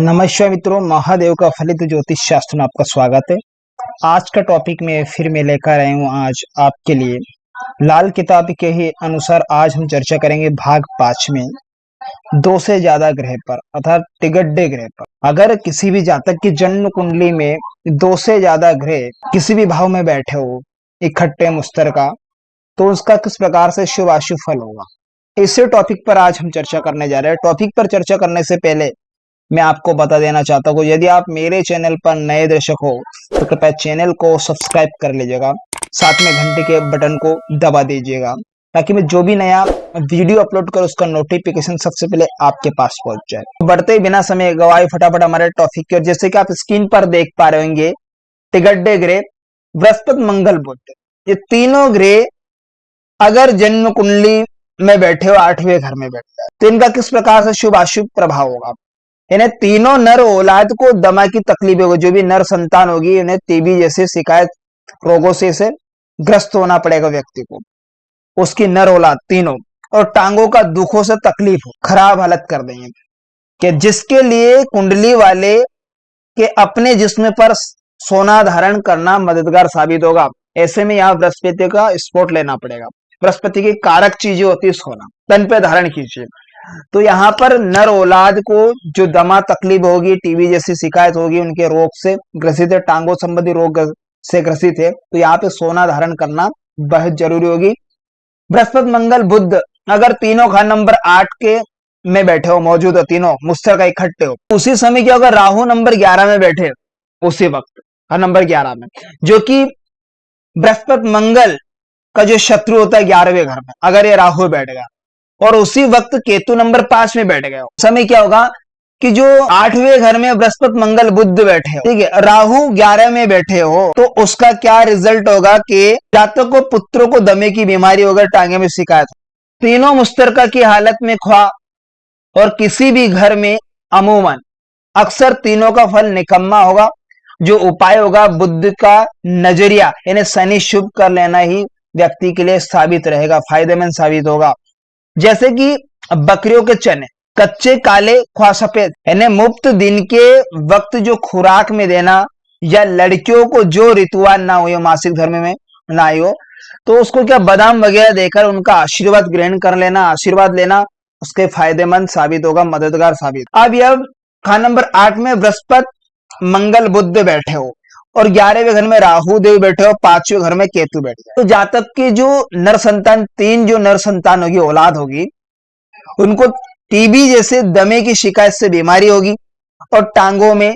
नमस्कार मित्रों, महादेव का फलित ज्योतिष शास्त्र में आपका स्वागत है। आज का टॉपिक में फिर मैं लेकर आया हूँ आज आपके लिए लाल किताब के ही अनुसार आज हम चर्चा करेंगे भाग 5 में दो से ज्यादा ग्रह पर अर्थात तिगड्डे ग्रह पर। अगर किसी भी जातक की जन्म कुंडली में दो से ज्यादा ग्रह किसी भी भाव में बैठे हो इकट्ठे मुश्तरका, तो उसका किस प्रकार से शुभ अशुभ फल होगा, इसी टॉपिक पर आज हम चर्चा करने जा रहे हैं। टॉपिक पर चर्चा करने से पहले मैं आपको बता देना चाहता हूँ, यदि आप मेरे चैनल पर नए दर्शक हो तो कृपया चैनल को सब्सक्राइब कर लीजिएगा, साथ में घंटे के बटन को दबा दीजिएगा ताकि मैं जो भी नया वीडियो अपलोड करूँ उसका नोटिफिकेशन सबसे पहले आपके पास पहुंच जाए। बढ़ते बिना समय गवाए फटाफट हमारे टॉपिक की ओर। जैसे कि आप स्क्रीन पर देख पा रहे होंगे, तिगड्डे ग्रह बृहस्पति मंगल बुध, ये तीनों ग्रह अगर जन्म कुंडली में बैठे हो 8वें घर में बैठे तो इनका किस प्रकार से शुभ अशुभ प्रभाव होगा। इन्हें तीनों नर औलाद को दमा की तकलीफ होगी, जो भी नर संतान होगी इन्हें टीबी जैसे शिकायत रोगों से इसे ग्रस्त होना पड़ेगा व्यक्ति को, उसकी नर औलाद तीनों, और टांगों का दुखों से तकलीफ हो, खराब हालत कर देंगे कि जिसके लिए कुंडली वाले के अपने जिस्म पर सोना धारण करना मददगार साबित होगा। ऐसे में यहाँ बृहस्पति का स्पॉट लेना पड़ेगा। बृहस्पति की कारक चीजें होती है सोना, तन पे धारण कीजिए। तो यहाँ पर नर औलाद को जो दमा तकलीफ होगी, टीबी जैसी शिकायत होगी, उनके रोग से ग्रसित है, टांगों संबंधी रोग से ग्रसित है, तो यहाँ पे सोना धारण करना बहुत जरूरी होगी। बृहस्पति मंगल बुध अगर तीनों घर नंबर 8 के में बैठे हो, मौजूद हो, तीनों मुश्तरका इकट्ठे हो, उसी समय क्या होगा, राहु नंबर 11 में बैठे उसी वक्त घर नंबर 11 में, जो कि बृहस्पति मंगल का जो शत्रु होता है 11वें घर में, अगर ये राहु बैठेगा और उसी वक्त केतु नंबर 5 में बैठ गया, समय क्या होगा कि जो 8वें घर में बृहस्पति मंगल बुध बैठे हो, ठीक है, राहु 11 में बैठे हो, तो उसका क्या रिजल्ट होगा कि जातक को पुत्रों को दमे की बीमारी होगा, टांगे में शिकायत, तीनों मुश्तरका की हालत में ख्वा, और किसी भी घर में अमूमन अक्सर तीनों का फल निकम्मा होगा। जो उपाय होगा, बुद्ध का नजरिया यानी शनि शुभ कर लेना ही व्यक्ति के लिए साबित रहेगा, फायदेमंद साबित होगा। जैसे कि बकरियों के चने कच्चे काले ख्वा सफेद, यानी मुफ्त दिन के वक्त जो खुराक में देना, या लड़कियों को जो ऋतुवान ना हो, मासिक धर्म में ना हो, तो उसको क्या बादाम वगैरह देकर उनका आशीर्वाद ग्रहण कर लेना, आशीर्वाद लेना उसके फायदेमंद साबित होगा, मददगार साबित। अब यह खान नंबर 8 में बृहस्पति मंगल बुध बैठे हो और 11वें घर में राहु देव बैठे हो, 5वें घर में केतु बैठे हो, तो जातक की जो नर संतान, 3 जो नर संतान होगी, औलाद होगी, उनको टीबी जैसे दमे की शिकायत से बीमारी होगी और टांगों में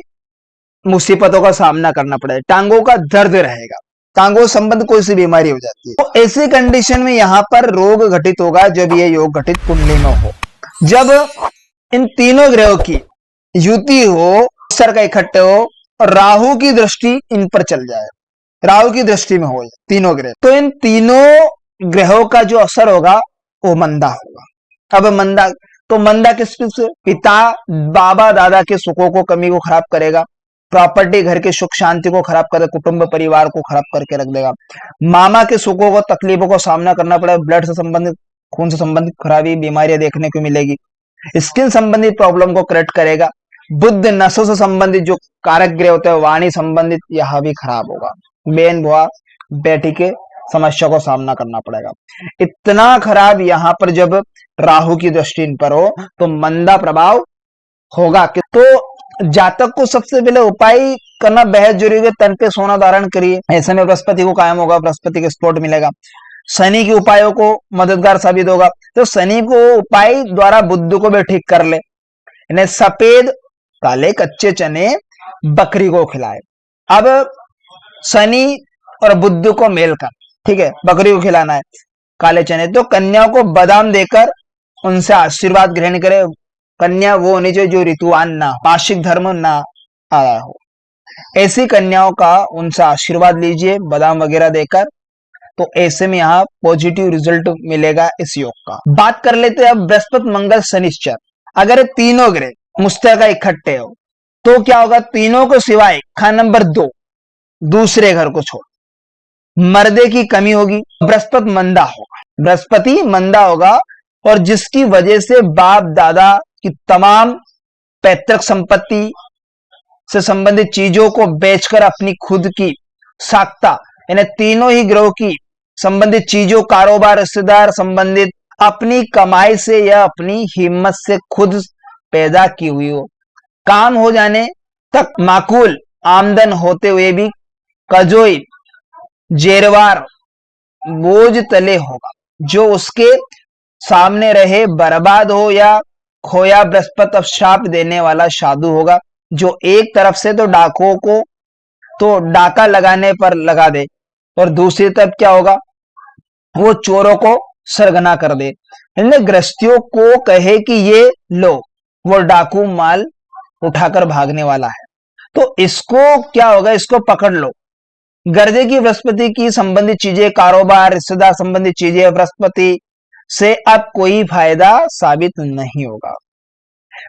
मुसीबतों का सामना करना पड़ेगा, टांगों का दर्द रहेगा, टांगों संबंध कोई सी बीमारी हो जाती है। तो ऐसी कंडीशन में यहाँ पर रोग घटित होगा जब ये योग घटित कुंडली में हो, जब इन तीनों ग्रहों की युति हो, सर का इकट्ठे हो और राहु की दृष्टि इन पर चल जाए, राहु की दृष्टि में हो तीनों ग्रह, तो इन तीनों ग्रहों का जो असर होगा वो मंदा होगा। अब मंदा, तो मंदा किस से, पिता बाबा दादा के सुखों को, कमी को खराब करेगा, प्रॉपर्टी घर के सुख शांति को खराब करेगा, कुटुंब परिवार को खराब करके रख देगा, मामा के सुखों को, तकलीफों को सामना करना पड़ेगा, ब्लड से संबंधित, खून से संबंधित खराबी बीमारियां देखने को मिलेगी, स्किन संबंधित प्रॉब्लम को करेक्ट करेगा, बुद्ध नसों से संबंधित जो कारक ग्रह होते हैं, वाणी संबंधित, यह भी खराब होगा, बेन बुआ बेटी के समस्या को सामना करना पड़ेगा। इतना खराब यहाँ पर जब राहु की दृष्टि इन पर हो तो मंदा प्रभाव होगा। तो जातक को सबसे पहले उपाय करना बेहद जरूरी है, तन पे सोना धारण करिए, ऐसे में बृहस्पति को कायम होगा, बृहस्पति के स्पॉट मिलेगा। शनि के उपायों को मददगार साबित होगा, तो शनि को उपाय द्वारा बुद्ध को भी ठीक कर ले, इन्हें सफेद काले कच्चे चने बकरी को खिलाए। अब शनि और बुद्ध को मेल कर, ठीक है, बकरी को खिलाना है काले चने, तो कन्या को बादाम देकर उनसे आशीर्वाद ग्रहण करे। कन्या वो होनी चाहिए जो ऋतुवान ना, मासिक धर्म ना आया हो, ऐसी कन्याओं का उनसे आशीर्वाद लीजिए बादाम वगैरह देकर, तो ऐसे में यहाँ पॉजिटिव रिजल्ट मिलेगा इस योग का। बात कर लेते हैं अब बृहस्पति मंगल शनिश्चर, अगर तीनों ग्रह मुश्तरका इकट्ठे हो तो क्या होगा, तीनों को सिवाय खान नंबर 2 दूसरे घर को छोड़ मर्दे की कमी होगी, बृहस्पति मंदा होगा, बृहस्पति मंदा होगा, और जिसकी वजह से बाप दादा की तमाम पैतृक संपत्ति से संबंधित चीजों को बेचकर अपनी खुद की साख्ता, यानी तीनों ही ग्रहों की संबंधित चीजों, कारोबार, रिश्तेदार संबंधित अपनी कमाई से या अपनी हिम्मत से खुद पैदा की हुई हो, काम हो जाने तक माकूल आमदन होते हुए भी कजोई जेरवार बोझ तले होगा, जो उसके सामने रहे बर्बाद हो या खोया बृहस्पति श्राप देने वाला साधु होगा, जो एक तरफ से तो डाकुओं को तो डाका लगाने पर लगा दे और दूसरी तरफ क्या होगा, वो चोरों को सरगना कर दे। गृहस्थियों को कहे कि ये लो, वो डाकू माल उठाकर भागने वाला है, तो इसको क्या होगा, इसको पकड़ लो। गर्जे की बृहस्पति की संबंधित चीजें, कारोबार, रिश्तेदार संबंधित चीजें बृहस्पति से अब कोई फायदा साबित नहीं होगा।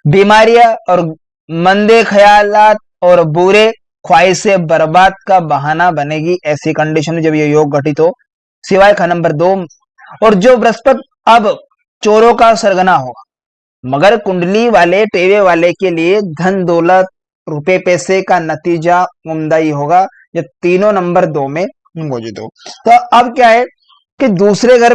बीमारियां और मंदे ख्यालात और बुरे ख्वाहिशें बर्बाद का बहाना बनेगी ऐसी कंडीशन में जब ये योग घटित हो, सिवाय खा नंबर 2। और जो बृहस्पति अब चोरों का सरगना होगा, मगर कुंडली वाले टेवे वाले के लिए धन दौलत रुपए पैसे का नतीजा उम्दा ही होगा, ये तीनों नंबर 2 में मौजूद हो। तो अब क्या है कि दूसरे घर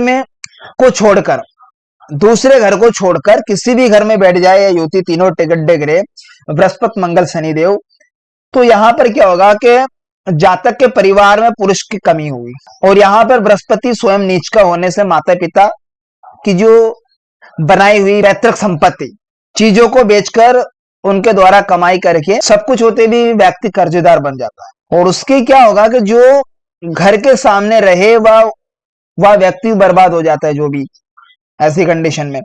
को छोड़कर किसी भी घर में बैठ जाए या युति, तीनों टिगड्डे ग्रह बृहस्पति मंगल शनिदेव, तो यहां पर क्या होगा कि जातक के परिवार में पुरुष की कमी हुई, और यहां पर बृहस्पति स्वयं नीच का होने से माता पिता की जो बनाई हुई पैतृक संपत्ति चीजों को बेचकर उनके द्वारा कमाई करके सब कुछ होते भी व्यक्ति कर्जदार बन जाता है, और उसके क्या होगा कि जो घर के सामने रहे वह व्यक्ति बर्बाद हो जाता है। जो भी ऐसी कंडीशन में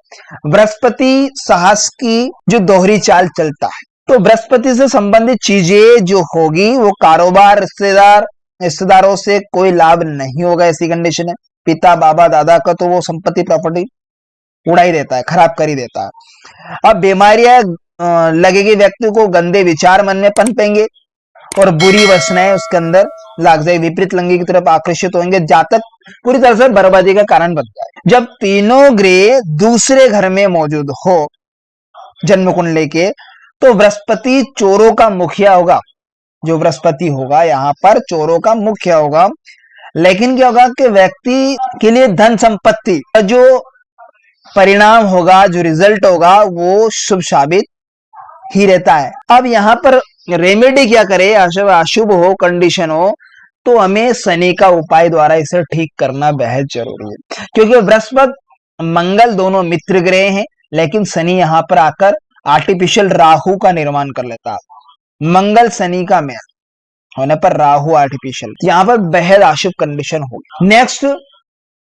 बृहस्पति साहस की जो दोहरी चाल चलता है, तो बृहस्पति से संबंधित चीजें जो होगी वो कारोबार, रिश्तेदारों से कोई लाभ नहीं होगा। ऐसी कंडीशन है पिता बाबा दादा का तो वो संपत्ति प्रॉपर्टी उड़ा ही देता है, खराब कर ही देता है। अब बीमारियां लगेगी, व्यक्ति को गंदे विचार मन में पनपेंगे और बुरी वासनाएं उसके अंदर लाग जाए, विपरीत लिंगी की तरफ आकर्षित होंगे, जातक पूरी तरह से बर्बादी का कारण बन जाए। जब तीनों ग्रह दूसरे घर में मौजूद हो जन्म कुंडली के, तो बृहस्पति चोरों का मुखिया होगा। जो बृहस्पति होगा यहाँ पर चोरों का मुखिया होगा, लेकिन क्या होगा कि व्यक्ति के लिए धन संपत्ति का जो परिणाम होगा, जो रिजल्ट होगा, वो शुभ साबित ही रहता है। अब यहाँ पर रेमेडी क्या करे, अशुभ हो कंडीशन हो, तो हमें शनि का उपाय द्वारा इसे ठीक करना बेहद जरूरी है, क्योंकि बृहस्पति मंगल दोनों मित्र ग्रह हैं, लेकिन शनि यहाँ पर आकर आर्टिफिशियल राहु का निर्माण कर लेता है। मंगल शनि का मेल होने पर राहु आर्टिफिशियल, यहाँ पर बेहद अशुभ कंडीशन होगी। नेक्स्ट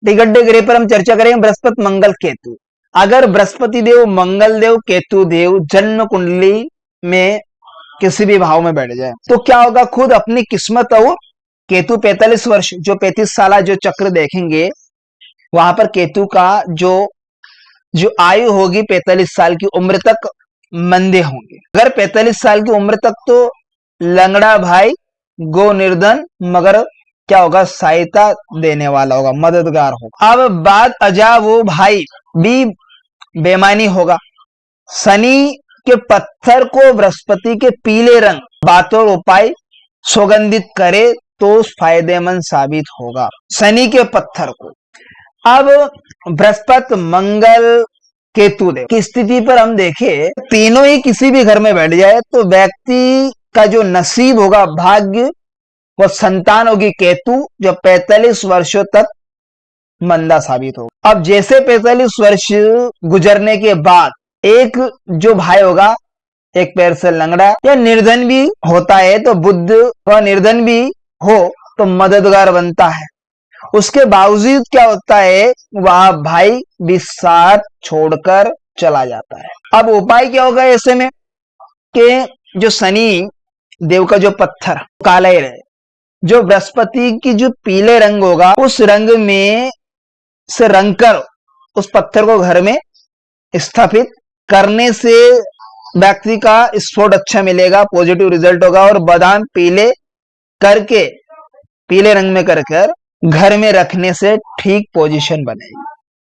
टिगड्डे ग्रह पर हम चर्चा करेंगे, बृहस्पति मंगल केतु। अगर बृहस्पति देव, मंगल देव, केतु देव जन्म कुंडली में किसी भी भाव में बैठ जाए, तो क्या होगा, खुद अपनी किस्मत और केतु 45 वर्ष जो 35 साल जो चक्र देखेंगे, वहां पर केतु का जो आयु होगी 45 साल की उम्र तक मंदे होंगे। अगर 45 साल की उम्र तक तो लंगड़ा भाई गो निर्धन, मगर क्या होगा, सहायता देने वाला होगा, मददगार होगा। अब बात अजा वो भाई भी बेमानी होगा। शनि के पत्थर को बृहस्पति के पीले रंग बातों उपाय सुगंधित करे तो फायदेमंद साबित होगा शनि के पत्थर को। अब बृहस्पति मंगल केतु देव की स्थिति पर हम देखें, तीनों ही किसी भी घर में बैठ जाए तो व्यक्ति का जो नसीब होगा, भाग्य, वो संतान होगी केतु, जो 45 वर्षों तक मंदा साबित होगा। अब जैसे 45 वर्ष गुजरने के बाद एक जो भाई होगा, एक पैर से लंगड़ा या निर्धन भी होता है, तो बुद्ध व निर्धन भी हो तो मददगार बनता है। उसके बावजूद क्या होता है, वह भाई भी साथ छोड़कर चला जाता है। अब उपाय क्या होगा ऐसे में कि जो शनि देव का जो पत्थर काला ही रहे, जो बृहस्पति की जो पीले रंग होगा, उस रंग में से रंग कर उस पत्थर को घर में स्थापित करने से व्यक्ति का स्फोट अच्छा मिलेगा, पॉजिटिव रिजल्ट होगा। और बादाम पीले करके, पीले रंग में कर घर में रखने से ठीक पोजीशन बनेगी।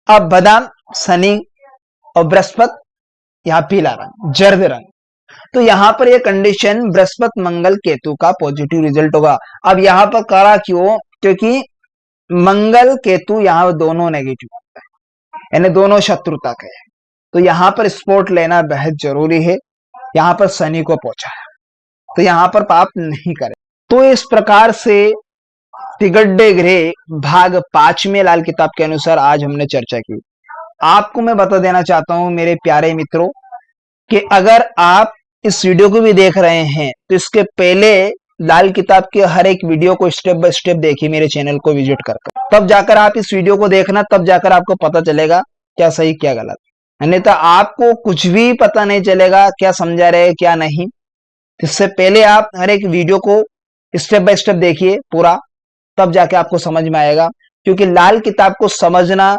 अब बादाम, शनि और बृहस्पति, यहाँ पीला रंग, जर्द रंग, तो यहाँ पर ये कंडीशन बृहस्पति मंगल केतु का पॉजिटिव रिजल्ट होगा। अब यहाँ पर करा क्यों? क्योंकि मंगल केतु यहाँ दोनों नेगेटिव होता है, यानी दोनों शत्रुता के हैं। तो यहाँ पर स्पोर्ट लेना बेहद जरूरी है। यहाँ पर शनि को पहुंचा है, तो यहाँ पर पाप नहीं करे। तो इस प्रकार से तिगड्डे ग्रह भाग 5 में लाल किताब के अनुसार आज हमने चर्चा की। आपको मैं बता देना चाहता हूं मेरे प्यारे मित्रों कि अगर आप इस वीडियो को भी देख रहे हैं तो इसके पहले लाल किताब के हर एक वीडियो को स्टेप बाय स्टेप देखिए, मेरे चैनल को विजिट कर तब जाकर आप इस वीडियो को देखना, तब जाकर आपको पता चलेगा क्या सही क्या गलत। अन्यथा आपको कुछ भी पता नहीं चलेगा क्या समझा रहे क्या नहीं। इससे पहले आप हर एक वीडियो को स्टेप बाय स्टेप देखिए पूरा, तब जाके आपको समझ में आएगा। क्योंकि लाल किताब को समझना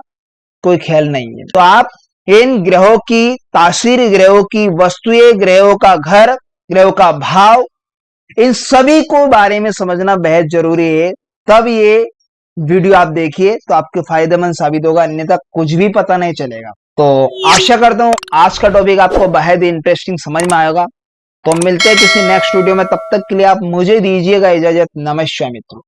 कोई खेल नहीं है। तो आप इन ग्रहों की तासीर, ग्रहों की वस्तुएं, ग्रहों का घर, ग्रहों का भाव, इन सभी को बारे में समझना बेहद जरूरी है। तब ये वीडियो आप देखिए तो आपके फायदेमंद साबित होगा, अन्यथा कुछ भी पता नहीं चलेगा। तो आशा करता हूं आज का टॉपिक आपको बेहद इंटरेस्टिंग समझ में आएगा। तो मिलते हैं किसी नेक्स्ट वीडियो में, तब तक के लिए आप मुझे दीजिएगा इजाजत। नमस्कार मित्रों।